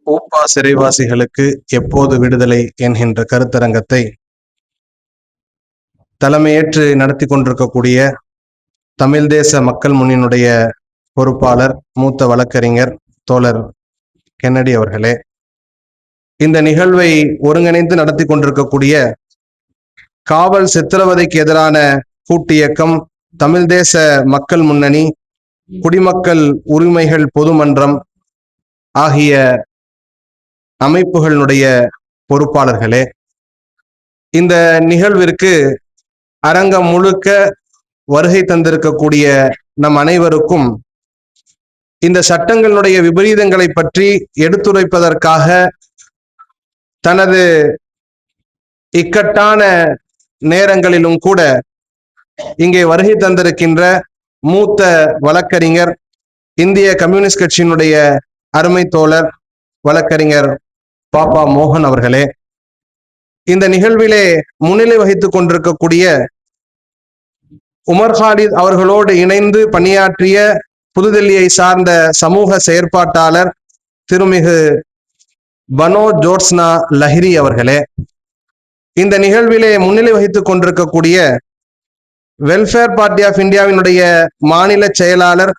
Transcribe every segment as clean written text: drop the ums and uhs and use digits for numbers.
ஊப்பா சிறைவாசிகளுக்கு எப்போது விடுதலை என்கின்ற கருத்தரங்கத்தை தலைமையேற்று நடத்தி கொண்டிருக்கக்கூடிய தமிழ் தேச மக்கள் முன்னணியினுடைய பொறுப்பாளர் மூத்த வழக்கறிஞர் தோழர் கென்னடி அவர்களே, இந்த நிகழ்வை ஒருங்கிணைந்து நடத்தி கொண்டிருக்கக்கூடிய காவல் சித்திரவதைக்கு எதிரான கூட்டு இயக்கம், தமிழ் தேச மக்கள் முன்னணி, குடிமக்கள் உரிமைகள் பொதுமன்றம் ஆகிய அமைப்புகளுடைய பொறுப்பாளர்களே, இந்த நிகழ்விற்கு அரங்கம் முழுக்க வருகை தந்திருக்கக்கூடிய நம் அனைவருக்கும் இந்த சட்டங்களுடைய விபரீதங்களை பற்றி எடுத்துரைப்பதற்காக தனது இக்கட்டான நேரங்களிலும் கூட இங்கே வருகை தந்திருக்கின்ற மூத்த வழக்கறிஞர், இந்திய கம்யூனிஸ்ட் கட்சியினுடைய அருமை தோழர் வழக்கறிஞர் பாப்பா மோகன் அவர்களே, இந்த நிகழ்விலே முன்னிலை வகித்துக் கொண்டிருக்கக்கூடிய உமர் ஹாலித் அவர்களோடு இணைந்து பணியாற்றிய புதுதில்லியை சார்ந்த சமூக செயற்பாட்டாளர் திருமிகு பனோ ஜோட்ஸ்னா லஹிரி அவர்களே, இந்த நிகழ்விலே முன்னிலை வகித்துக் கொண்டிருக்கக்கூடிய வெல்ஃபேர் பார்ட்டி ஆஃப் இந்தியாவினுடைய மாநில செயலாளர்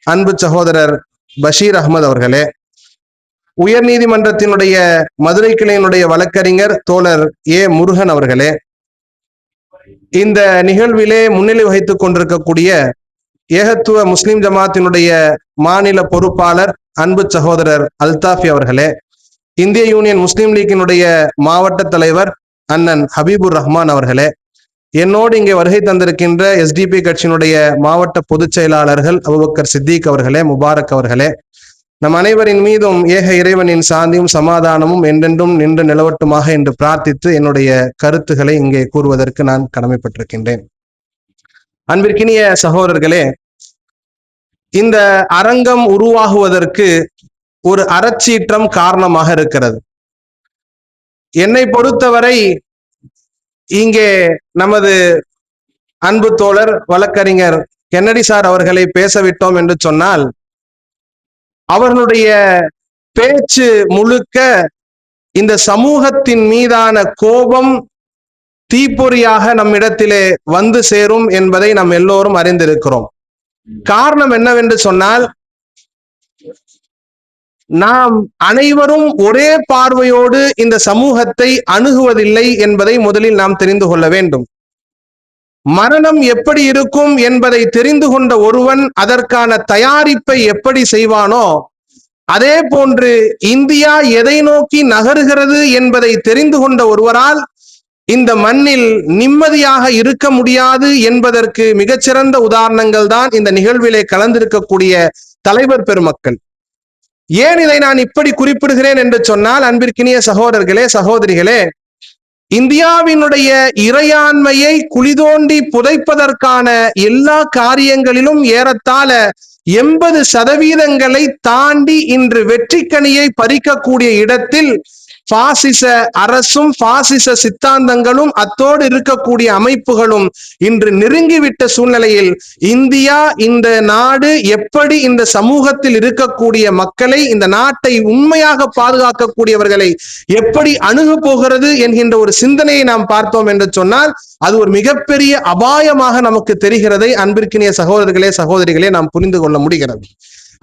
அன்பு சகோதரர் பஷீர் அகமது அவர்களே, உயர் நீதிமன்றத்தினுடைய மதுரை கிளையினுடைய வழக்கறிஞர் தோழர் ஏ முருகன் அவர்களே, இந்த நிகழ்விலே முன்னிலை வகித்துக் கொண்டிருக்கக்கூடிய ஏகத்துவ முஸ்லிம் ஜமாத்தினுடைய மாநில பொறுப்பாளர் அன்பு சகோதரர் அல்தாஃபி அவர்களே, இந்திய யூனியன் முஸ்லிம் லீக்கினுடைய மாவட்ட தலைவர் அண்ணன் ஹபீபுர் ரஹ்மான் அவர்களே, என்னோடு இங்கே வருகை தந்திருக்கின்ற எஸ்டிபி கட்சியினுடைய மாவட்ட பொதுச் செயலாளர்கள் அபுபக்கர் சித்திக் அவர்களே, முபாரக் அவர்களே, நம் அனைவரின் மீதும் ஏக இறைவனின் சாந்தியும் சமாதானமும் என்றென்றும் நின்று நிலவட்டுமாக என்று பிரார்த்தித்து என்னுடைய கருத்துக்களை இங்கே கூறுவதற்கு நான் கடமைப்பட்டிருக்கின்றேன். அன்பிற்கினிய சகோதரர்களே, இந்த அரங்கம் உருவாகுவதற்கு ஒரு அறச்சீற்றம் காரணமாக இருக்கிறது. என்னை பொறுத்தவரை இங்கே நமது அன்பு தோழர் வழக்கறிஞர் கென்னடி சார் அவர்களை பேசவிட்டோம் என்று சொன்னால், அவர்களுடைய பேச்சு முழுக்க இந்த சமூகத்தின் மீதான கோபம் தீப்பொறியாக நம்மிடத்திலே வந்து சேரும் என்பதை நாம் எல்லோரும் அறிந்திருக்கிறோம். காரணம் என்னவென்று சொன்னால், நாம் அனைவரும் ஒரே பார்வையோடு இந்த சமூகத்தை அணுகுவதில்லை என்பதை முதலில் நாம் தெரிந்து கொள்ள வேண்டும். மரணம் எப்படி இருக்கும் என்பதை தெரிந்து கொண்ட ஒருவன் அதற்கான தயாரிப்பை எப்படி செய்வானோ, அதே போன்று இந்தியா எதை நோக்கி நகருகிறது என்பதை தெரிந்து கொண்ட ஒருவரால் இந்த மண்ணில் நிம்மதியாக இருக்க முடியாது என்பதற்கு மிகச்சிறந்த உதாரணங்கள் தான் இந்த நிகழ்விலே கலந்திருக்கக்கூடிய தலைவர் பெருமக்கள். ஏன் இதை நான் இப்படி குறிப்பிடுகிறேன் என்று சொன்னால், அன்பிற்கினிய சகோதரர்களே, சகோதரிகளே, இந்தியாவினுடைய இறையாண்மையை குளிதோண்டி புதைப்பதற்கான எல்லா காரியங்களிலும் ஏறத்தாழ 80% தாண்டி இன்று வெற்றிக்கனியை பறிக்கக்கூடிய இடத்தில் பாசிச அரசும் பாசிச சித்தாந்தங்களும் அத்தோடு இருக்கக்கூடிய அமைப்புகளும் இன்று நெருங்கிவிட்ட சூழ்நிலையில் இந்தியா, இந்த நாடு எப்படி இந்த சமூகத்தில் இருக்கக்கூடிய மக்களை, இந்த நாட்டை உண்மையாக பாதுகாக்கக்கூடியவர்களை எப்படி அணுக போகிறது என்கின்ற ஒரு சிந்தனையை நாம் பார்த்தோம் என்று சொன்னால், அது ஒரு மிகப்பெரிய அபாயமாக நமக்கு தெரிகிறதை அன்பிற்கினிய சகோதரர்களே, சகோதரிகளே, நாம் புரிந்து கொள்ள முடிகிறது.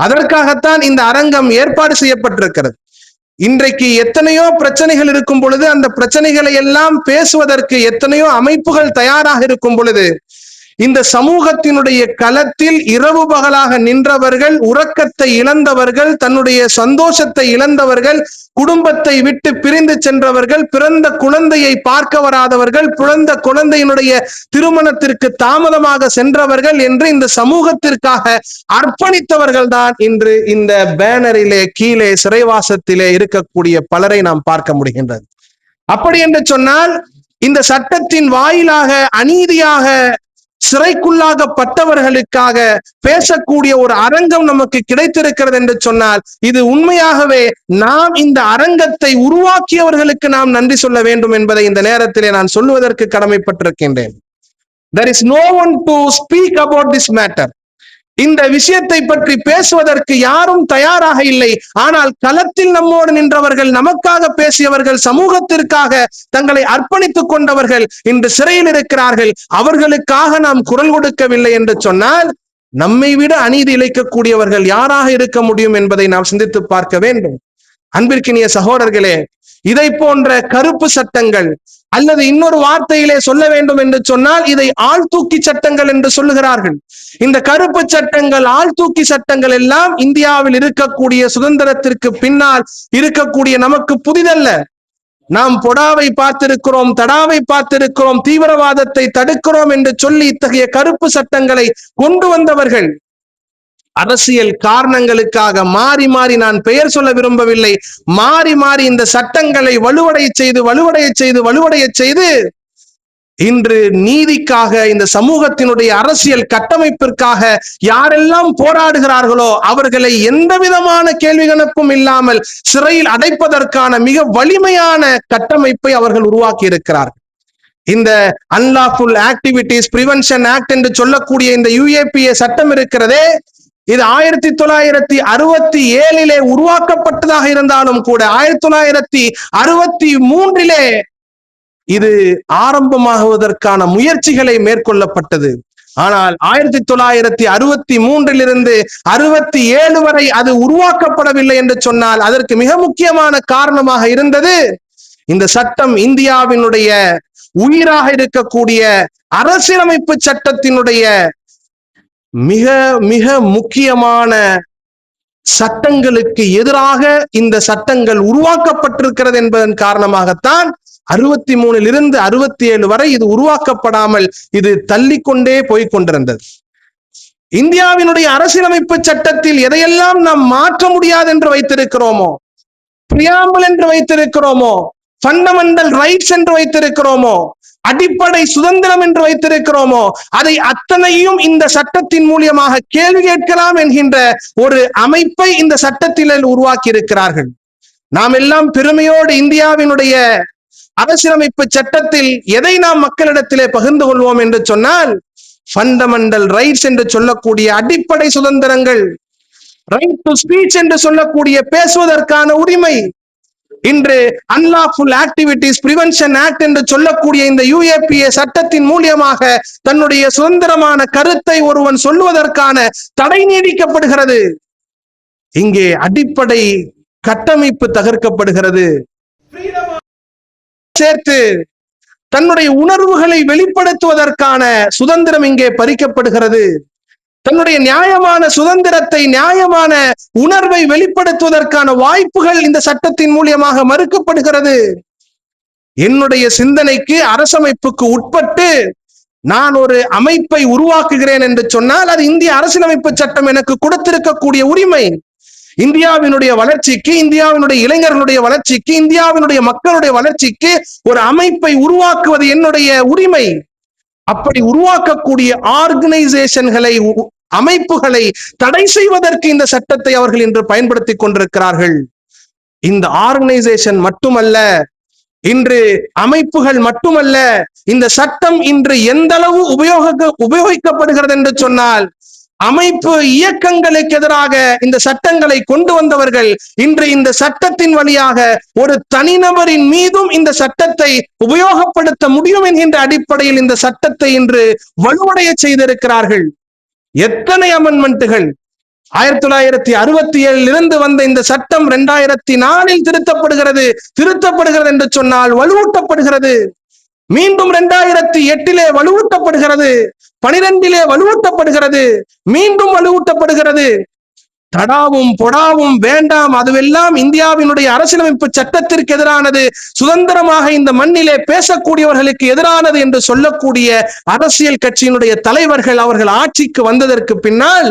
அதற்காகத்தான் இந்த அரங்கம் ஏற்பாடு செய்யப்பட்டிருக்கிறது. இன்றைக்கு எத்தனையோ பிரச்சனைகள் இருக்கும் பொழுது, அந்த பிரச்சனைகளை எல்லாம் பேசுவதற்கு எத்தனையோ அமைப்புகள் தயாராக இருக்கும் பொழுது, இந்த சமூகத்தினுடைய களத்தில் இரவு பகலாக நின்றவர்கள், உறக்கத்தை இழந்தவர்கள், தன்னுடைய சந்தோஷத்தை இழந்தவர்கள், குடும்பத்தை விட்டு பிரிந்து சென்றவர்கள், பிறந்த குழந்தையை பார்க்க வராதவர்கள், பிறந்த குழந்தையினுடைய திருமணத்திற்கு தாமதமாக சென்றவர்கள் என்று இந்த சமூகத்திற்காக அர்ப்பணித்தவர்கள் தான் இன்று இந்த பேனரிலே கீழே சிறைவாசத்திலே இருக்கக்கூடிய பலரை நாம் பார்க்க முடிகின்றது. அப்படி என்று சொன்னால், இந்த சட்டத்தின் வாயிலாக அநீதியாக சிறைக்குள்ளாகப்பட்டவர்களுக்காக பேசக்கூடிய ஒரு அரங்கம் நமக்கு கிடைத்திருக்கிறது என்று சொன்னால், இது உண்மையாகவே நாம் இந்த அரங்கத்தை உருவாக்கியவர்களுக்கு நாம் நன்றி சொல்ல வேண்டும் என்பதை இந்த நேரத்திலே நான் சொல்லுவதற்கு கடமைப்பட்டிருக்கின்றேன். There is no one to speak about this matter. இந்த விஷயத்தை பற்றி பேசுவதற்கு யாரும் தயாராக இல்லை. ஆனால் களத்தில் நம்மோடு நின்றவர்கள், நமக்காக பேசியவர்கள், சமூகத்திற்காக தங்களை அர்ப்பணித்துக் கொண்டவர்கள் இன்று சிறையில் இருக்கிறார்கள். அவர்களுக்காக நாம் குரல் கொடுக்கவில்லை என்று சொன்னால் நம்மை விட அநீதி இழைக்கக்கூடியவர்கள் யாராக இருக்க முடியும் என்பதை நாம் சிந்தித்து பார்க்க வேண்டும். அன்பிற்கினிய சகோதரர்களே, இதை போன்ற கருப்பு சட்டங்கள், அல்லது இன்னொரு வார்த்தையிலே சொல்ல வேண்டும் என்று சொன்னால் இதை ஆழ்தூக்கி சட்டங்கள் என்று சொல்லுகிறார்கள். இந்த கருப்பு சட்டங்கள், ஆழ்தூக்கி சட்டங்கள் எல்லாம் இந்தியாவில் இருக்கக்கூடிய சுதந்திரத்திற்கு பின்னால் இருக்கக்கூடிய நமக்கு புதிதல்ல. நாம் பொடாவை பார்த்திருக்கிறோம், தடாவை பார்த்திருக்கிறோம், தீவிரவாதத்தை தடுக்கிறோம் என்று சொல்லி இத்தகைய கருப்பு சட்டங்களை கொண்டு வந்தவர்கள் அரசியல் காரணங்களுக்காக மாறி மாறி, நான் பெயர் சொல்ல விரும்பவில்லை, மாறி மாறி இந்த சட்டங்களை வலுவடைய செய்து இன்று நீதிக்காக, இந்த சமூகத்தினுடைய அரசியல் கட்டமைப்பிற்காக யாரெல்லாம் போராடுகிறார்களோ அவர்களை எந்த விதமான கேள்வி கணக்கும் இல்லாமல் சிறையில் அடைப்பதற்கான மிக வலிமையான கட்டமைப்பை அவர்கள் உருவாக்கி இருக்கிறார்கள். இந்த அன்லாஃபுல் ஆக்டிவிட்டிஸ் பிரிவென்ஷன் ஆக்ட் என்று சொல்லக்கூடிய இந்த UAPA சட்டம் இருக்கிறதே, இது 1967 உருவாக்கப்பட்டதாக இருந்தாலும் கூட 1963 இது ஆரம்பமாகுவதற்கான முயற்சிகளை மேற்கொள்ளப்பட்டது. ஆனால் 1963 67 வரை அது உருவாக்கப்படவில்லை என்று சொன்னால் அதற்கு மிக முக்கியமான காரணமாக இருந்தது இந்த சட்டம் இந்தியாவினுடைய உயிராக இருக்கக்கூடிய அரசியலமைப்பு சட்டத்தினுடைய மிக மிக முக்கியமான சட்டங்களுக்கு எதிராக இந்த சட்டங்கள் உருவாக்கப்பட்டிருக்கிறது என்பதன் காரணமாகத்தான் 63 67 வரை இது உருவாக்கப்படாமல் இது தள்ளிக்கொண்டே போய்கொண்டிருந்தது. இந்தியாவினுடைய அரசியலமைப்பு சட்டத்தில் எதையெல்லாம் நாம் மாற்ற முடியாது என்று வைத்திருக்கிறோமோ, பிரியாம்பிள் என்று வைத்திருக்கிறோமோ, ஃபண்டமெண்டல் ரைட்ஸ் என்று வைத்திருக்கிறோமோ, அடிப்படை சுதந்திரம் என்று வைத்திருக்கிறோமோ, அதை அத்தனையும் இந்த சட்டத்தின் மூலியமாக கேள்வி கேட்கலாம் என்கின்ற ஒரு அமைப்பை இந்த சட்டத்தில் உருவாக்கி இருக்கிறார்கள். நாம் எல்லாம் பெருமையோடு இந்தியாவினுடைய அரசியலமைப்பு சட்டத்தில் எதை நாம் மக்களிடத்திலே பகிர்ந்து கொள்வோம் என்று சொன்னால் ஃபண்டமெண்டல் ரைட்ஸ் என்று சொல்லக்கூடிய அடிப்படை சுதந்திரங்கள், ரைட் டு ஸ்பீச் என்று சொல்லக்கூடிய பேசுவதற்கான உரிமை, இன்று அன்லாஃபுல் ஆக்டிவிட்டிஸ் பிரிவென்ஷன் ஆக்ட் என்று சொல்லக்கூடிய இந்த UAPA சட்டத்தின் மூலியமாக தன்னுடைய சுதந்திரமான கருத்தை ஒருவன் சொல்லுவதற்கான தடை நீடிக்கப்படுகிறது. இங்கே அடிப்படை கட்டமைப்பு தகர்க்கப்படுகிறது. சேர்த்து தன்னுடைய உணர்வுகளை வெளிப்படுத்துவதற்கான சுதந்திரம் இங்கே பறிக்கப்படுகிறது. தன்னுடைய நியாயமான சுதந்திரத்தை, நியாயமான உணர்வை வெளிப்படுத்துவதற்கான வாய்ப்புகள் இந்த சட்டத்தின் மூலியமாக மறுக்கப்படுகிறது. என்னுடைய சிந்தனைக்கு, அரசமைப்புக்கு உட்பட்டு நான் ஒரு அமைப்பை உருவாக்குகிறேன் என்று சொன்னால் அது இந்திய அரசியலமைப்பு சட்டம் எனக்கு கொடுத்திருக்கக்கூடிய உரிமை. இந்தியாவினுடைய வளர்ச்சிக்கு, இந்தியாவினுடைய இளைஞர்களுடைய வளர்ச்சிக்கு, இந்தியாவினுடைய மக்களுடைய வளர்ச்சிக்கு ஒரு அமைப்பை உருவாக்குவது என்னுடைய உரிமை. அப்படி உருவாக்கக்கூடிய ஆர்கனைசேஷன்களை, அமைப்புகளை தடை செய்வதற்கு இந்த சட்டத்தை அவர்கள் இன்று பயன்படுத்திக் கொண்டிருக்கிறார்கள். இந்த ஆர்கனைசேஷன் மட்டுமல்ல, இன்று அமைப்புகள் மட்டுமல்ல, இந்த சட்டம் இன்று எந்த அளவு உபயோகிக்கப்படுகிறது என்று சொன்னால் அமைப்பு இயக்கங்களுக்கு எதிராக இந்த சட்டங்களை கொண்டு வந்தவர்கள் இன்று இந்த சட்டத்தின் வழியாக ஒரு தனிநபரின் மீதும் இந்த சட்டத்தை உபயோகப்படுத்த முடியும் என்கின்ற அடிப்படையில் இந்த சட்டத்தை இன்று வலுவடைய செய்திருக்கிறார்கள். எத்தனை அமெண்ட்மெண்ட்டுகள்! 1967 வந்த இந்த சட்டம் 2004 திருத்தப்படுகிறது என்று சொன்னால் வலுவூட்டப்படுகிறது. மீண்டும் 2008 வலுவூட்டப்படுகிறது, 12 வலுவூட்டப்படுகிறது, மீண்டும் வலுவூட்டப்படுகிறது. தடாவும் பொடாவும் வேண்டாம், அதுவெல்லாம் இந்தியாவினுடைய அரசியலமைப்பு சட்டத்திற்கு எதிரானது, சுதந்திரமாக இந்த மண்ணிலே பேசக்கூடியவர்களுக்கு எதிரானது என்று சொல்லக்கூடிய அரசியல் கட்சியினுடைய தலைவர்கள் அவர்கள் ஆட்சிக்கு வந்ததற்கு பின்னால்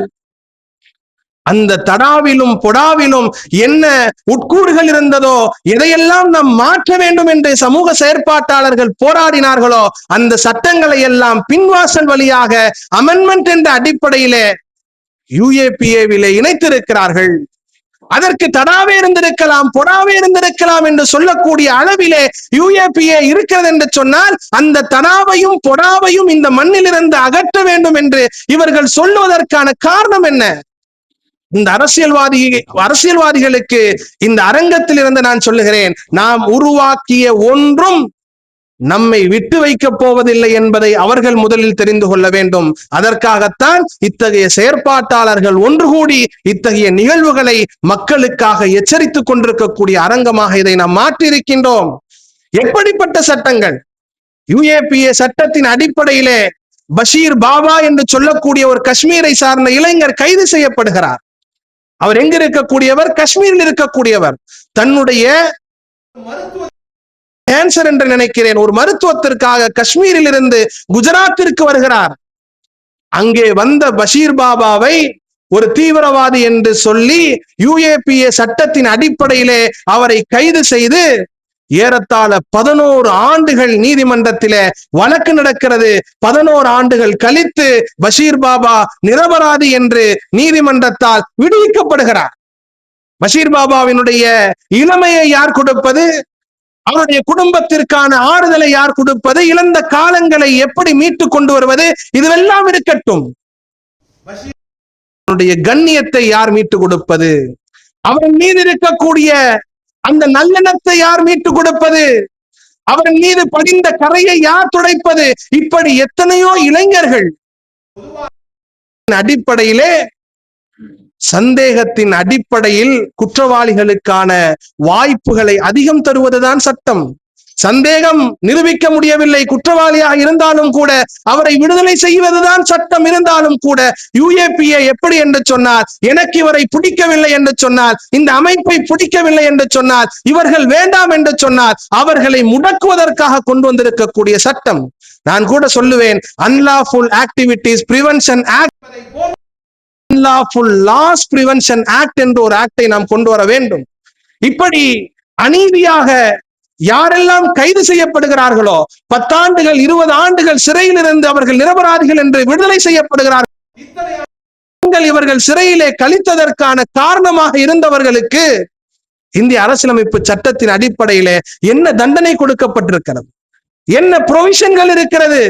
அந்த தடாவிலும் பொடாவிலும் என்ன உட்கூறுகள் இருந்ததோ, எதையெல்லாம் நாம் மாற்ற வேண்டும் என்று சமூக செயற்பாட்டாளர்கள் போராடினார்களோ அந்த சட்டங்களை எல்லாம் பின்வாசல் வழியாக அமெண்ட்மெண்ட் என்ற அடிப்படையிலே UAPA இணைத்திருக்கிறார்கள். அதற்கு தடாவே இருந்திருக்கலாம், பொடாவே இருந்திருக்கலாம் என்று சொல்லக்கூடிய அளவிலே UAPA இருக்கிறது என்று சொன்னால், அந்த தடாவையும் பொடாவையும் இந்த மண்ணிலிருந்து அகற்ற வேண்டும் என்று இவர்கள் சொல்லுவதற்கான காரணம் என்ன? இந்த அரசியல்வாதிகளுக்கு இந்த அரங்கத்தில் இருந்து நான் சொல்லுகிறேன், நாம் உருவாக்கிய ஒன்றும் நம்மை விட்டு வைக்கப் போவதில்லை என்பதை அவர்கள் முதலில் தெரிந்து கொள்ள வேண்டும். அதற்காகத்தான் இத்தகைய செயற்பாட்டாளர்கள் ஒன்று கூடி இத்தகைய நிகழ்வுகளை மக்களுக்காக எச்சரித்துக் கொண்டிருக்கக்கூடிய அரங்கமாக இதை நாம் மாற்றியிருக்கின்றோம். எப்படிப்பட்ட சட்டங்கள்? UAPA சட்டத்தின் அடிப்படையிலே பஷீர் பாபா என்று சொல்லக்கூடிய ஒரு காஷ்மீரை சார்ந்த இளைஞர் கைது செய்யப்படுகிறார். அவர் எங்க இருக்கக்கூடியவர்? காஷ்மீரில் இருக்கக்கூடியவர். தன்னுடைய கேன்சர் என்று நினைக்கிறேன், ஒரு மருத்துவத்திற்காக காஷ்மீரில் இருந்து குஜராத்திற்கு வருகிறார். அங்கே வந்த பஷீர் பாபாவை ஒரு தீவிரவாதி என்று சொல்லி UAPA சட்டத்தின் அடிப்படையிலே அவரை கைது செய்து ஏறத்தாழ 11 ஆண்டுகள் நீதிமன்றத்திலே வழக்கு நடக்கிறது. 11 ஆண்டுகள் கழித்து பஷீர் பாபா நிரபராதி என்று நீதிமன்றத்தால் விடுவிக்கப்படுகிறார். பஷீர் பாபாவினுடைய இளமையை யார் கொடுப்பது? அவருடைய குடும்பத்திற்கான ஆறுதலை யார் கொடுப்பது? இழந்த காலங்களை எப்படி மீட்டு கொண்டு வருவது? இதுவெல்லாம் இருக்கட்டும், அவருடைய கண்ணியத்தை யார் மீட்டு கொடுப்பது? அவன் மீது இருக்கக்கூடிய அந்த நல்லெண்ணத்தை யார் மீட்டு கொடுப்பது? அவன் மீது படிந்த கரையை யார் துடைப்பது? இப்படி எத்தனையோ இளைஞர்கள் அடிப்படையிலே, சந்தேகத்தின் அடிப்படையில் குற்றவாளிகளுக்கான வாய்ப்புகளை அதிகம் தருவதுதான் சட்டம். சந்தேகம் நிரூபிக்க முடியவில்லை, குற்றவாளியாக இருந்தாலும் கூட அவரை விடுதலை செய்வதுதான் சட்டம். இருந்தாலும் கூட UAPA எப்படி என்று சொன்னால், எனக்கு இவரை பிடிக்கவில்லை என்று சொன்னால், இந்த அமைப்பை பிடிக்கவில்லை என்று சொன்னால், இவர்கள் வேண்டாம் என்று சொன்னால் அவர்களை முடக்குவதற்காக கொண்டு வந்திருக்கக்கூடிய சட்டம். நான் கூட சொல்லுவேன், Unlawful Activities Prevention Act, Unlawful Laws Prevention Act என்ற ஒரு ஆக்டை நாம் கொண்டு வர வேண்டும். இப்படி அநீதியாக யாரெல்லாம் கைது செய்யப்படுகிறார்களோ, 10 ஆண்டுகள் 20 ஆண்டுகள் சிறையில் இருந்து அவர்கள் நிரபராதிகள் என்று விடுதலை செய்யப்படுகிறார்கள். இவர்கள் சிறையிலே கழித்ததற்கான காரணமாக இருந்தவர்களுக்கு இந்திய அரசியலமைப்பு சட்டத்தின் அடிப்படையிலே என்ன தண்டனை கொடுக்கப்பட்டிருக்கிறது? என்ன புரோவிஷன்கள் இருக்கிறது?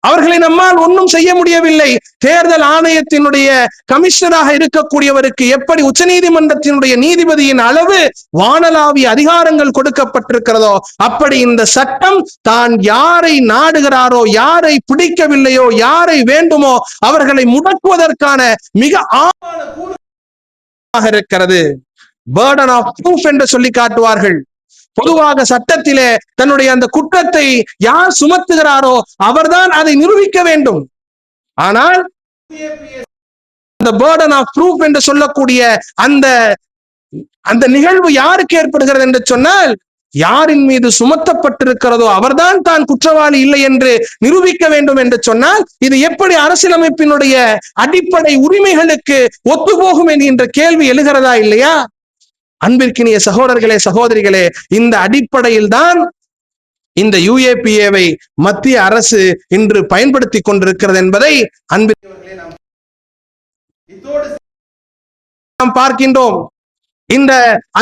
அவர்களை நம்மால் ஒன்றும் செய்ய முடியவில்லை. தேர்தல் ஆணையத்தினுடைய கமிஷனராக இருக்கக்கூடியவருக்கு எப்படி உச்சநீதிமன்றத்தினுடைய நீதிபதியின் அளவு வானளாவிய அதிகாரங்கள் கொடுக்கப்பட்டிருக்கிறதோ, அப்படி இந்த சட்டம் தான் யாரை நாடுகிறாரோ, யாரை பிடிக்கவில்லையோ, யாரை வேண்டுமோ அவர்களை முடக்குவதற்கான மிக ஆழமாக இருக்கிறது. பர்டன் ஆஃப் ப்ரூஃப் என்று சொல்லி காட்டுவார்கள். பொதுவாக சட்டத்திலே தன்னுடைய அந்த குற்றத்தை யார் சுமத்துகிறாரோ அவர்தான் அதை நிரூபிக்க வேண்டும். ஆனால் அந்த பர்டன் ஆஃப் ப்ரூஃப் என்று சொல்லக்கூடிய அந்த நிகழ்வு யாருக்கு ஏற்படுகிறது என்று சொன்னால், யாரின் மீது சுமத்தப்பட்டிருக்கிறதோ அவர்தான் தான் குற்றவாளி இல்லை என்று நிரூபிக்க வேண்டும் என்று சொன்னால், இது எப்படி அரசியலமைப்பினுடைய அடிப்படை உரிமைகளுக்கு ஒத்துப்போகும் என்கின்ற கேள்வி எழுகிறதா இல்லையா? அன்பிற்கினிய சகோதரர்களே, சகோதரிகளே, இந்த அடிப்படையில் தான் இந்த UAPA-வை மத்திய அரசு இன்று பயன்படுத்தி கொண்டிருக்கிறது என்பதை நாம் பார்க்கின்றோம். இந்த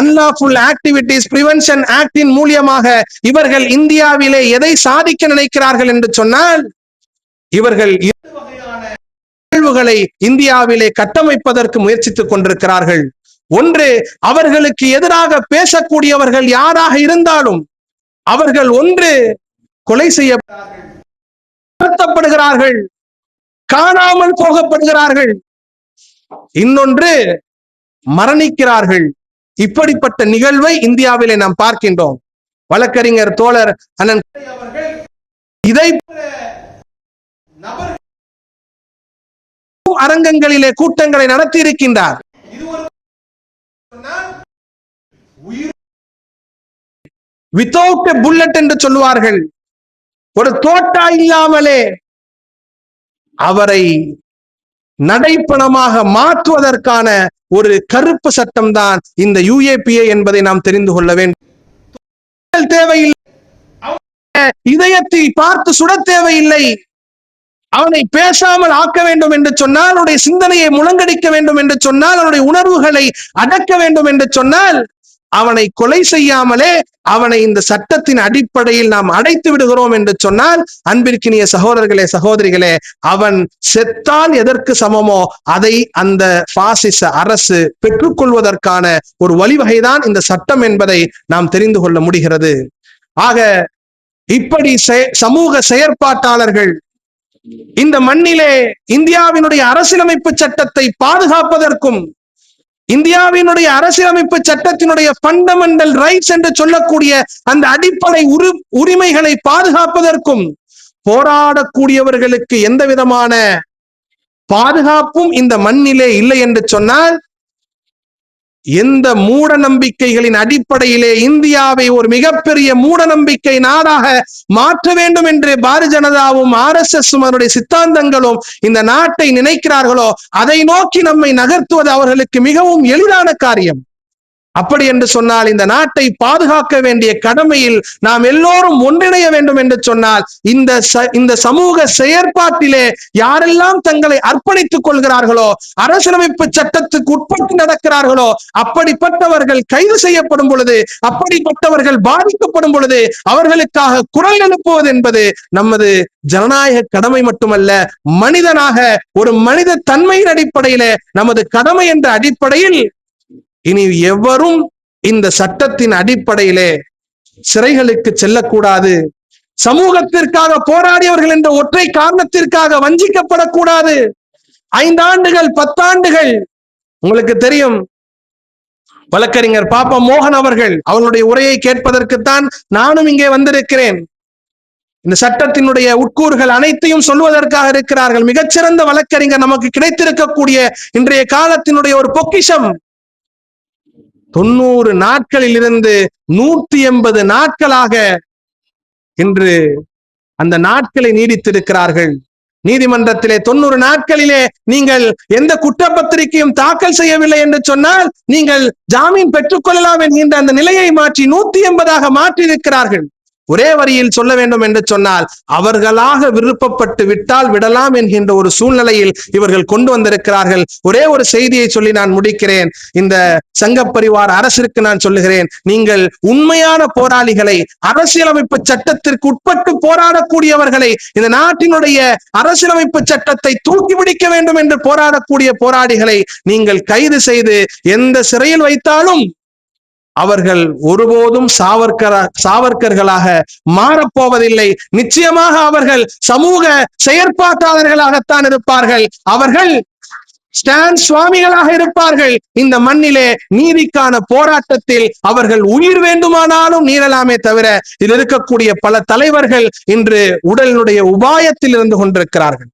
அன்லாஃபுல் ஆக்டிவிட்டீஸ் பிரிவென்ஷன் ஆக்டின் மூலியமாக இவர்கள் இந்தியாவிலே எதை சாதிக்க நினைக்கிறார்கள் என்று சொன்னால், இவர்கள் நிகழ்வுகளை இந்தியாவிலே கட்டமைப்பதற்கு முயற்சித்துக் கொண்டிருக்கிறார்கள். ஒன்று, அவர்களுக்கு எதிராக பேசக்கூடியவர்கள் யாராக இருந்தாலும் அவர்கள் ஒன்று கொலை செய்யப்படுகிறார்கள், காணாமல் போகப்படுகிறார்கள், இன்னொன்று மரணிக்கிறார்கள். இப்படிப்பட்ட நிகழ்வை இந்தியாவிலே நாம் பார்க்கின்றோம். வழக்கறிஞர் தோழர் அண்ணன் இதை அரங்கங்களிலே கூட்டங்களை நடத்தி இருக்கின்றார். வித்தவுட் எ புல்லட் என்று சொல்லுவார்கள். ஒரு தோட்டா இல்லாமலே அவரை நடைப்பணமாக மாற்றுவதற்கான ஒரு கருப்பு சட்டம் தான் இந்த UAPA என்பதை நாம் தெரிந்து கொள்ள வேண்டும். தேவையில்லை, இதயத்தை பார்த்து சுட தேவையில்லை. அவனை பேசாமல் ஆக்க வேண்டும் என்று சொன்னால், அவனுடைய சிந்தனையை முழங்கடிக்க வேண்டும் என்று சொன்னால், அவனுடைய உணர்வுகளை அடக்க வேண்டும் என்று சொன்னால், அவனை கொலை செய்யாமலே அவனை இந்த சட்டத்தின் அடிப்படையில் நாம் அடைத்து விடுகிறோம் என்று சொன்னால், அன்பிற்கினிய சகோதரர்களே சகோதரிகளே, அவன் செத்தால் எதற்கு சமமோ அதை அந்த பாசிச அரசு பெற்றுக்கொள்வதற்கான ஒரு வழிவகைதான் இந்த சட்டம் என்பதை நாம் தெரிந்து கொள்ள முடிகிறது. ஆக இப்படி சமூக செயற்பாட்டாளர்கள் இந்த மண்ணிலே இந்தியாவினுடைய அரசியலமைப்பு சட்டத்தை பாதுகாப்பதற்கும், இந்தியாவினுடைய அரசியலமைப்பு சட்டத்தினுடைய ஃபண்டமெண்டல் ரைட்ஸ் என்று சொல்லக்கூடிய அந்த அடிப்படை உரிமைகளை பாதுகாப்பதற்கும் போராடக்கூடியவர்களுக்கு எந்த விதமான பாதுகாப்பும் இந்த மண்ணிலே இல்லை என்று சொன்னால், எந்த மூட நம்பிக்கைகளின் அடிப்படையிலே இந்தியாவை ஒரு மிகப்பெரிய மூட நம்பிக்கை நாடாக மாற்ற வேண்டும் என்று பாரதிய ஜனதாவும் RSS அதனுடைய சித்தாந்தங்களும் இந்த நாட்டை நினைக்கிறார்களோ, அதை நோக்கி நம்மை நகர்த்துவது அவர்களுக்கு மிகவும் எளிதான காரியம். அப்படி என்று சொன்னால், இந்த நாட்டை பாதுகாக்க வேண்டிய கடமையில் நாம் எல்லோரும் ஒன்றிணைய வேண்டும் என்று சொன்னால், இந்த சமூக செயற்பாட்டிலே யாரெல்லாம் தங்களை அர்ப்பணித்துக் கொள்கிறார்களோ, அரசியலமைப்பு சட்டத்துக்கு உட்பட்டு நடக்கிறார்களோ, அப்படிப்பட்டவர்கள் கைது செய்யப்படும் பொழுது, அப்படிப்பட்டவர்கள் பாதிக்கப்படும் பொழுது அவர்களுக்காக குரல் எழுப்புவது என்பது நமது ஜனநாயக கடமை மட்டுமல்ல, மனிதனாக ஒரு மனித தன்மையின் அடிப்படையிலே நமது கடமை என்ற அடிப்படையில் இனி எவரும் இந்த சட்டத்தின் அடிப்படையிலே சிறைகளுக்கு செல்லக்கூடாது. சமூகத்திற்காக போராடியவர்கள் என்ற ஒற்றை காரணத்திற்காக வஞ்சிக்கப்படக்கூடாது. 5 ஆண்டுகள் 10 ஆண்டுகள் உங்களுக்கு தெரியும், வழக்கறிஞர் பாப்பா மோகன் அவர்களுடைய உரையை கேட்பதற்குத்தான் நானும் இங்கே வந்திருக்கிறேன். இந்த சட்டத்தினுடைய உட்கூறுகள் அனைத்தையும் சொல்வதற்காக இருக்கிறார்கள். மிகச்சிறந்த வழக்கறிஞர் நமக்கு கிடைத்திருக்கக்கூடிய இன்றைய காலத்தினுடைய ஒரு பொக்கிஷம். 90 நாட்களில் இருந்து 180 நாட்களாக இன்று அந்த நாட்களை நீடித்திருக்கிறார்கள். நீதிமன்றத்திலே 90 நாட்களிலே நீங்கள் எந்த குற்றப்பத்திரிகையும் தாக்கல் செய்யவில்லை என்று சொன்னால் நீங்கள் ஜாமீன் பெற்றுக்கொள்ளலாம் என்கின்ற அந்த நிலையை மாற்றி 180 மாற்றியிருக்கிறார்கள். ஒரே வரியில் சொல்ல வேண்டும் என்று சொன்னால், அவர்களாக விருப்பப்பட்டு விட்டால் விடலாம் என்கின்ற ஒரு சூழ்நிலையில் இவர்கள் கொண்டு வந்திருக்கிறார்கள். ஒரே ஒரு செய்தியை சொல்லி நான் முடிக்கிறேன். இந்த சங்கப்பரிவார அரசிற்கு நான் சொல்லுகிறேன், நீங்கள் உண்மையான போராளிகளை, அரசியலமைப்பு சட்டத்திற்கு உட்பட்டு போராடக்கூடியவர்களை, இந்த நாட்டினுடைய அரசியலமைப்பு சட்டத்தை தூக்கி பிடிக்க வேண்டும் என்று போராடக்கூடிய போராளிகளை நீங்கள் கைது செய்து எந்த சிறையில் வைத்தாலும் அவர்கள் ஒருபோதும் சாவர்கர்களாக மாறப்போவதில்லை. நிச்சயமாக அவர்கள் சமூக செயற்பாட்டாளர்களாகத்தான் இருப்பார்கள். அவர்கள் ஸ்டான் சுவாமிகளாக இருப்பார்கள். இந்த மண்ணிலே நீதிக்கான போராட்டத்தில் அவர்கள் உயிர் வேண்டுமானாலும் நீளலாமே தவிர, இதில் இருக்கக்கூடிய பல தலைவர்கள் இன்று உடலினுடைய உபாயத்தில் இருந்து கொண்டிருக்கிறார்கள்.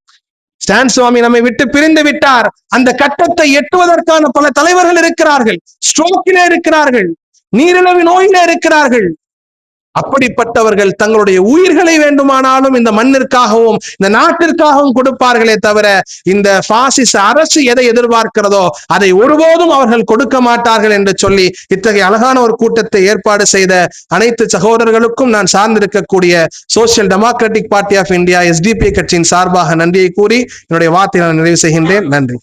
ஸ்டான் சுவாமி நம்மை விட்டு பிரிந்து விட்டார். அந்த கட்டத்தை எட்டுவதற்கான பல தலைவர்கள் இருக்கிறார்கள். ஸ்ட்ரோக்கிலே இருக்கிறார்கள், நீரிழிவு நோயிலே இருக்கிறார்கள். அப்படிப்பட்டவர்கள் தங்களுடைய உயிர்களை வேண்டுமானாலும் இந்த மண்ணிற்காகவும் இந்த நாட்டிற்காகவும் கொடுப்பார்களே தவிர, இந்த பாசிச அரசு எதை எதிர்பார்க்கிறதோ அதை ஒருபோதும் அவர்கள் கொடுக்க மாட்டார்கள் என்று சொல்லி, இத்தகைய அழகான ஒரு கூட்டத்தை ஏற்பாடு செய்த அனைத்து சகோதரர்களுக்கும் நான் சார்ந்திருக்கக்கூடிய social democratic party of India SDP கட்சியின் சார்பாக நன்றியை கூறி என்னுடைய வார்த்தையை நான் நிறைவு செய்கின்றேன். நன்றி.